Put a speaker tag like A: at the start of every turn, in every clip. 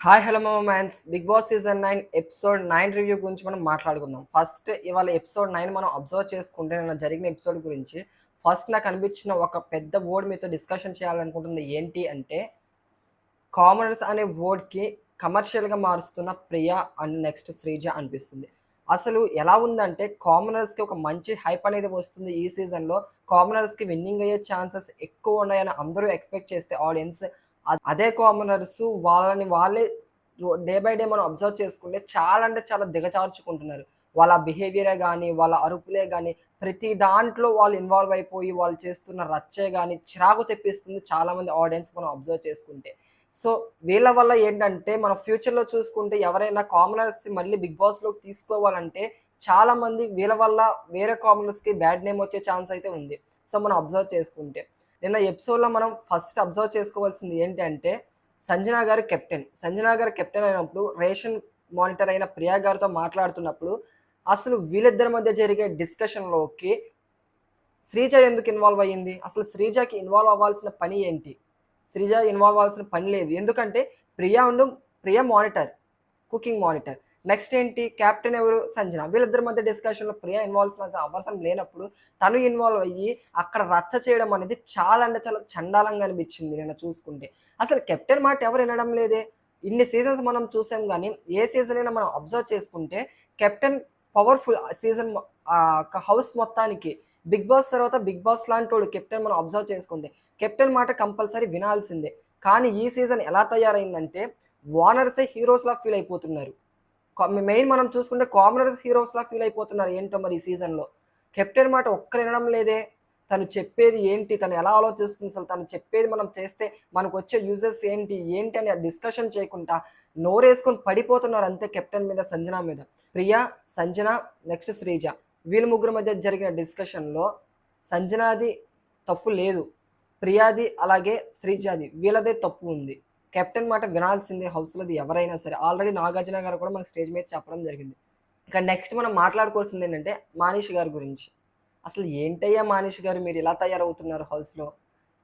A: Hi hello mans Bigg Boss season 9 episode 9 review గురించి మనం మాట్లాడుకుందాం. ఫస్ట్ ఇవాళ ఎపిసోడ్ 9 మనం అబ్జర్వ్ చేసుకుంటే నిన్న జరిగిన ఎపిసోడ్ గురించి ఫస్ట్ నాకు అనిపించిన ఒక పెద్ద వర్డ్ మీతో డిస్కషన్ చేయాలనుకుంటుంది ఏంటి అంటే కామనర్స్ అనే వర్డ్‌కి కమర్షియల్‌గా మారుస్తున్న ప్రియా అండ్ నెక్స్ట్ శ్రీజ అనిపిస్తుంది. అసలు ఎలా ఉందంటే కామనర్స్‌కి ఒక మంచి హైప్ అనేది వస్తుంది ఈ సీజన్‌లో. కామనర్స్‌కి విన్నింగ్ అయ్యే ఛాన్సెస్ ఎక్కువ ఉన్నాయని అందరూ ఎక్స్‌పెక్ట్ చేస్తే ఆడియన్స్ అదే కామనర్స్ వాళ్ళని వాళ్ళే డే బై డే మనం అబ్జర్వ్ చేసుకుంటే చాలా అంటే చాలా దిగజార్చుకుంటున్నారు. వాళ్ళ బిహేవియరే గాని, వాళ్ళ అరుపులే గాని, ప్రతి దాంట్లో వాళ్ళు ఇన్వాల్వ్ అయిపోయి వాళ్ళు చేస్తున్న రచ్చే గాని చిరాకు తెప్పిస్తుంది చాలామంది ఆడియన్స్ మనం అబ్జర్వ్ చేసుకుంటే. సో, వీళ్ళ వల్ల ఏంటంటే మన ఫ్యూచర్‌లో చూసుకుంటే ఎవరైనా కామనర్స్ మళ్ళీ బిగ్ బాస్‌లోకి తీసుకోవాలంటే చాలామంది వీళ్ళ వల్ల వేరే కామనర్స్‌కి బ్యాడ్ నేమ్ వచ్చే ఛాన్స్ అయితే ఉంది. సో, మనం అబ్జర్వ్ చేసుకుంటే. నిన్న ఎపిసోడ్‌లో మనం ఫస్ట్ అబ్జర్వ్ చేసుకోవాల్సింది ఏంటి అంటే, సంజన గారు కెప్టెన్. సంజన గారు కెప్టెన్ అయినప్పుడు రేషన్ మానిటర్ అయిన ప్రియా గారితో మాట్లాడుతున్నప్పుడు, అసలు వీళ్ళిద్దరి మధ్య జరిగే డిస్కషన్‌లోకి శ్రీజ ఎందుకు ఇన్వాల్వ్ అయ్యింది? అసలు శ్రీజకి ఇన్వాల్వ్ అవ్వాల్సిన పని ఏంటి? శ్రీజ ఇన్వాల్వ్ అవ్వాల్సిన పని లేదు. ఎందుకంటే Priya monitor. Cooking monitor. Next ఏంటి కెప్టెన్ ఎవరు? సంజన. వీళ్ళిద్దరి మధ్య డిస్కషన్‌లో ప్రియా ఇన్వాల్వ్ అవసరం లేనప్పుడు తను ఇన్వాల్వ్ అయ్యి అక్కడ రచ్చ చేయడం అనేది చాలా అంటే చాలా చండాలంగా అనిపించింది నిన్న చూసుకుంటే. అసలు కెప్టెన్ మాట ఎవరు వినడం లేదే. ఇన్ని సీజన్స్ మనం చూసాం గానీ, ఏ సీజన్ అయినా మనం అబ్జర్వ్ చేసుకుంటే కెప్టెన్ పవర్‌ఫుల్ సీజన్ హౌస్ మొత్తానికి. బిగ్ బాస్ తర్వాత బిగ్ బాస్ లాంటోడు కెప్టెన్ మనం అబ్జర్వ్ చేసుకుంటే. కెప్టెన్ మాట కంపల్సరీ వినాల్సిందే. కానీ ఈ సీజన్ ఎలా తయారైందంటే ఓనర్సే హీరోస్‌లా ఫీల్ అయిపోతున్నారు. మెయిన్ మనం చూసుకుంటే కామనర్స్ హీరోస్‌లా ఫీల్ అయిపోతున్నారు ఏంటో మరి ఈ సీజన్‌లో. కెప్టెన్ మాట ఒక్కరు వినడం లేదే. తను చెప్పేది ఏంటి? తను ఎలా ఆలోచిస్తుంది? అసలు తను చెప్పేది మనం చేస్తే మనకొచ్చే యూజెస్ ఏంటి? ఏంటి అని డిస్కషన్ చేయకుండా నోరేసుకొని పడిపోతున్నారు అంతే కెప్టెన్ మీద, సంజన మీద. ప్రియా, సంజన, నెక్స్ట్ శ్రీజ. వీళ్ళ ముగ్గురు మధ్య జరిగిన డిస్కషన్‌లో సంజనాది తప్పు లేదు. ప్రియాది అలాగే శ్రీజాది వీళ్ళదే తప్పు ఉంది. కెప్టెన్ మాట వినాల్సిందే హౌస్‌లోది ఎవరైనా సరే. ఆల్రెడీ నాగార్జున గారు కూడా మనకు స్టేజ్ మీద చెప్పడం జరిగింది. ఇక నెక్స్ట్ మనం మాట్లాడుకోవాల్సిందేంటంటే మానీష్ గారి గురించి. అసలు ఏంటయ్యా మానీష్ గారు మీరు ఇలా తయారవుతున్నారు హౌస్‌లో?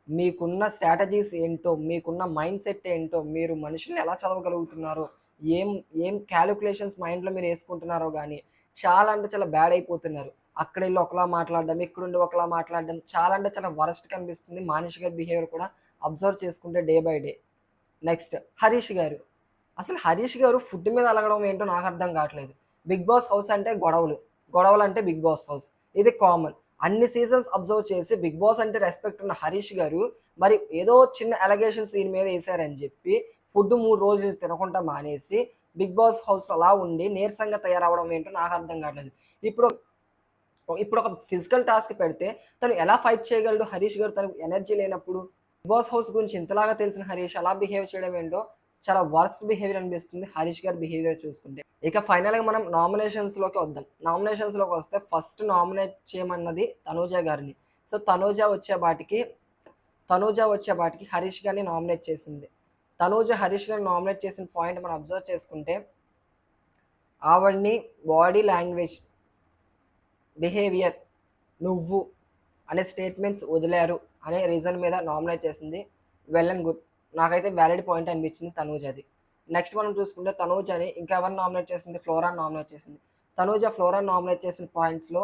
A: మీకున్న స్ట్రాటజీస్ ఏంటో, మీకున్న మైండ్ సెట్ ఏంటో, మీరు మనుషుల్ని ఎలా చదవగలుగుతున్నారో, ఏం ఏం కాలిక్యులేషన్స్ మైండ్‌లో మీరేసుకుంటున్నారో గానీ, చాలా అంటే చాలా బ్యాడ్ అయిపోతున్నారు. అక్కడెళ్ళి ఒకలా మాట్లాడడం, ఇక్కడుండి ఒకలా మాట్లాడడం, చాలా అంటే చాలా వరస్ట్‌గా అనిపిస్తుంది. మానీష్ గారి బిహేవియర్ కూడా అబ్జర్వ్ చేసుకుంటే day by day. Next Harish గారు. అసలు హరీష్ గారు ఫుడ్ మీద అలగడం ఏంటో నాకు అర్థం కావట్లేదు. బిగ్ బాస్ హౌస్ అంటే గొడవలు. గొడవలంటే బిగ్ బాస్ హౌస్. ఇది కామన్. అన్ని సీజన్స్ అబ్జర్వ్ చేసి బిగ్ బాస్ అంటే రెస్పెక్ట్ ఉన్న హరీష్ గారు మరి ఏదో చిన్న అలిగేషన్స్ ఈయన మీద ఏసారని చెప్పి ఫుడ్ 3 రోజులు తినకుండా మానేసి బిగ్ బాస్ హౌస్‌లో అలా ఉండి నీరసంగా తయారవ్వడం ఏంటో నాకు అర్థం కావట్లేదు. ఇప్పుడు ఇప్పుడు ఒక ఫిజికల్ టాస్క్ పెడితే తను ఎలా ఫైట్ చేయగలడు హరీష్ గారు తనకు ఎనర్జీ లేనప్పుడు? బిగ్ బాస్ హౌస్ గురించి ఇంతలాగా తెలిసిన హరీష్ అలా బిహేవ్ చేయడం ఏంటో చాలా వర్స్ట్ బిహేవియర్ అనిపిస్తుంది హరీష్ గారి బిహేవియర్ చూసుకుంటే. ఇక ఫైనల్‌గా మనం నామినేషన్స్‌లోకి వద్దాం. నామినేషన్స్‌లోకి వస్తే ఫస్ట్ నామినేట్ చేయమన్నది తనూజ గారిని. సో, తనూజ వచ్చేపాటికి హరీష్ గారిని నామినేట్ చేసింది. తనూజ హరీష్ గారిని నామినేట్ చేసిన పాయింట్ మనం అబ్జర్వ్ చేసుకుంటే ఆవిడని బాడీ లాంగ్వేజ్, బిహేవియర్, నువ్వు అనే స్టేట్మెంట్స్ వదిలారు అనే రీజన్ మీద నామినేట్ చేసింది. Well and good. నాకైతే వ్యాలిడ్ పాయింట్ అనిపించింది తనూజది. నెక్స్ట్ మనం చూసుకుంటే తనూజని ఇంకా ఎవరిని నామినేట్ చేసింది? ఫ్లోరాని నామినేట్ చేసింది. తనూజ ఫ్లోరాని నామినేట్ చేసిన పాయింట్స్‌లో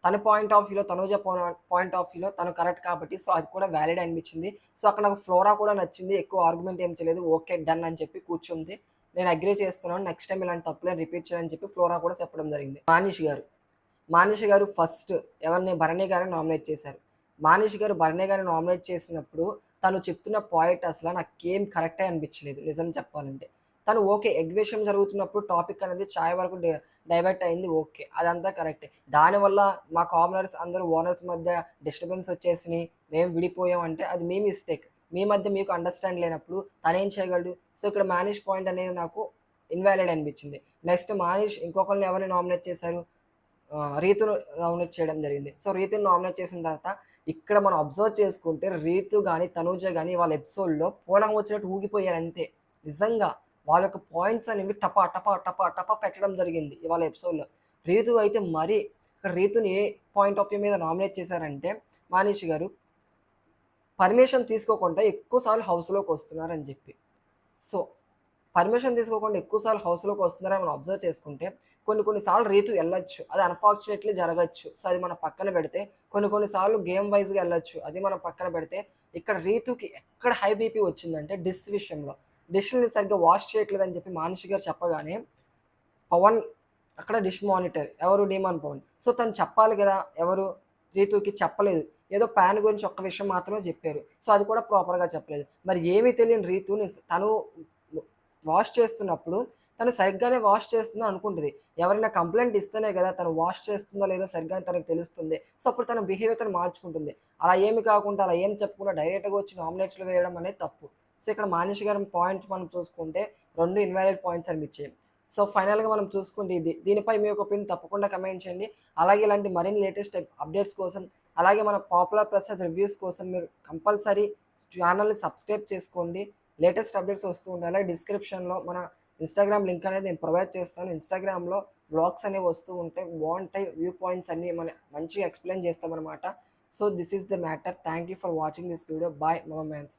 A: తన పాయింట్ ఆఫ్ వ్యూలో తనూజ పాయింట్ ఆఫ్ వ్యూలో తను కరెక్ట్ కాబట్టి సో, అది కూడా వ్యాలిడ్ అనిపించింది. సో, అక్కడ నాకు ఫ్లోరా కూడా నచ్చింది. ఎక్కువ ఆర్గ్యుమెంట్ ఏం చేయలేదు. ఓకే. డన్ అని చెప్పి కూర్చుంది. నేను అగ్రీ చేస్తున్నాను. నెక్స్ట్ టైమ్ ఇలాంటి తప్పులేని రిపీట్ చేయనని చెప్పి ఫ్లోరా కూడా చెప్పడం జరిగింది. మానిష్ గారు ఫస్ట్ ఎవరిని భరణి గారిని నామినేట్ చేశారు. మానిష్ గారు భరణి గారిని నామినేట్ చేసినప్పుడు తను చెప్తున్న పాయింట్ అసల నాకేం కరెక్టే అనిపించలేదు నిజం చెప్పాలంటే. తను ఓకే. ఎగ్ విషయం జరుగుతున్నప్పుడు టాపిక్ అనేది చాయ్ వరకు డైవర్ట్ అయింది ఓకే. అదంతా కరెక్టే. దానివల్ల మా కామనర్స్ అందరూ ఓనర్స్ మధ్య డిస్టర్బెన్స్ వచ్చేసినియి. మేము విడిపోయాం అంటే అది మీ మిస్టేక్. మీ మధ్య మీకు అండర్‌స్టాండ్ లేనప్పుడు తనేం చేయగలడు? సో, ఇక్కడ మానిష్ పాయింట్ అనేది నాకు ఇన్‌వాలిడ్ అనిపించింది. నెక్స్ట్ మానిష్ ఇంకొకళ్ళని ఎవరిని నామినేట్ చేశారు? రీతును నామినేట్ చేయడం జరిగింది. సో, రీతుని నామినేట్ చేసిన తర్వాత ఇక్కడ మనం అబ్జర్వ్ చేసుకుంటే రీతు గాని, తనూజ గాని వాళ్ళ ఎపిసోడ్‌లో పూనకం వచ్చినట్టు ఊగిపోయారంతే. నిజంగా. వాళ్ళ యొక్క పాయింట్స్ అనేవి టపా, టపా, టపా, టపా పెట్టడం జరిగింది ఇవాళ ఎపిసోడ్‌లో. రీతు అయితే మరి ఇక్కడ రీతుని ఏ పాయింట్ ఆఫ్ వ్యూ మీద నామినేట్ చేశారంటే మానీష్ గారు పర్మిషన్ తీసుకోకుండా ఎక్కువ సార్లు హౌస్‌లోకొస్తున్నారని చెప్పి. సో, పర్మిషన్ తీసుకోకుండా ఎక్కువ సార్లు హౌస్‌లోకి వస్తున్నారని మనం అబ్జర్వ్ చేసుకుంటే, కొన్ని సార్లు రీతు ఎళ్ళొచ్చు. అది అన్‌ఫార్చునేట్‌లీ జరగొచ్చు. సో, అది మనం పక్కన పెడితే, కొన్ని సార్లు గేమ్ వైస్‌గా ఎళ్ళొచ్చు. అది మనం పక్కన పెడితే, ఇక్కడ రీతుకి ఎక్కడ హై బీపీ వచ్చిందంటే డిష్ విషయంలో. డిష్‌ని సరిగ్గా వాష్ చేయట్లేదని చెప్పి మానిషి గారు చెప్పగానే, పవన్ అక్కడ డిష్ మానిటర్ ఎవరు? డీమాన్ పవన్. సో, తను చెప్పాలి గదా! ఎవరు? రీతూకి చెప్పలేదు. ఏదో పాన్ గురించి ఒక్క విషయం మాత్రమే జెప్పారు. సో, అది కూడా ప్రాపర్‌గా చెప్పలేదు. మరి ఏమీ తెలియని రీతు తను వాష్ చేస్తున్నప్పుడు తను సరిగ్గానే వాష్ చేస్తుందని అనుకుంటది. ఎవరైనా కంప్లెయింట్ ఇస్తేనే గదా! తను వాష్ చేస్తుందో లేదో సరిగ్గా తనకు తెలుస్తుంది. సో, అప్పుడు తన బిహేవియర్ తను మార్చుకుంటుంది. అలా ఏమి కాకుండా, అలా ఏం చెప్పకుండా డైరెక్ట్‌గా వచ్చి నామినేట్స్‌లో వేయడం అనేది తప్పు. సో, ఇక్కడ మానిషి గారి పాయింట్ మనం చూసుకుంటే 2 ఇన్‌వాలిడ్ పాయింట్స్ అనిపించాయి. సో, ఫైనల్‌గా మనం చూసుకుంటే ఇది. దీనిపై మీ యొక్క ఒపీనియన్ తప్పకుండా కమెంట్ చేయండి. అలాగే ఇలాంటి మరిన్ని లేటెస్ట్ అప్డేట్స్ కోసం, అలాగే మన పాపులర్ ప్రసాద్ రివ్యూస్ కోసం మీరు కంపల్సరీ ఛానెల్‌ని సబ్స్క్రైబ్ చేసుకోండి. లేటెస్ట్ అప్డేట్స్ వస్తూ ఉంటాయి. అలాగే డిస్క్రిప్షన్‌లో మన ఇన్‌స్టాగ్రామ్ లింక్ అనేది నేను ప్రొవైడ్ చేస్తాను. ఇన్‌స్టాగ్రామ్‌లో వ్లాగ్స్ అనేవి వస్తూ ఉంటాయి. బావుంటాయి. వ్యూ పాయింట్స్ అన్నీ మంచిగా ఎక్స్‌ప్లెయిన్ చేస్తామనమాట. So, this is the matter. Thank you for watching this video. Bye my man's.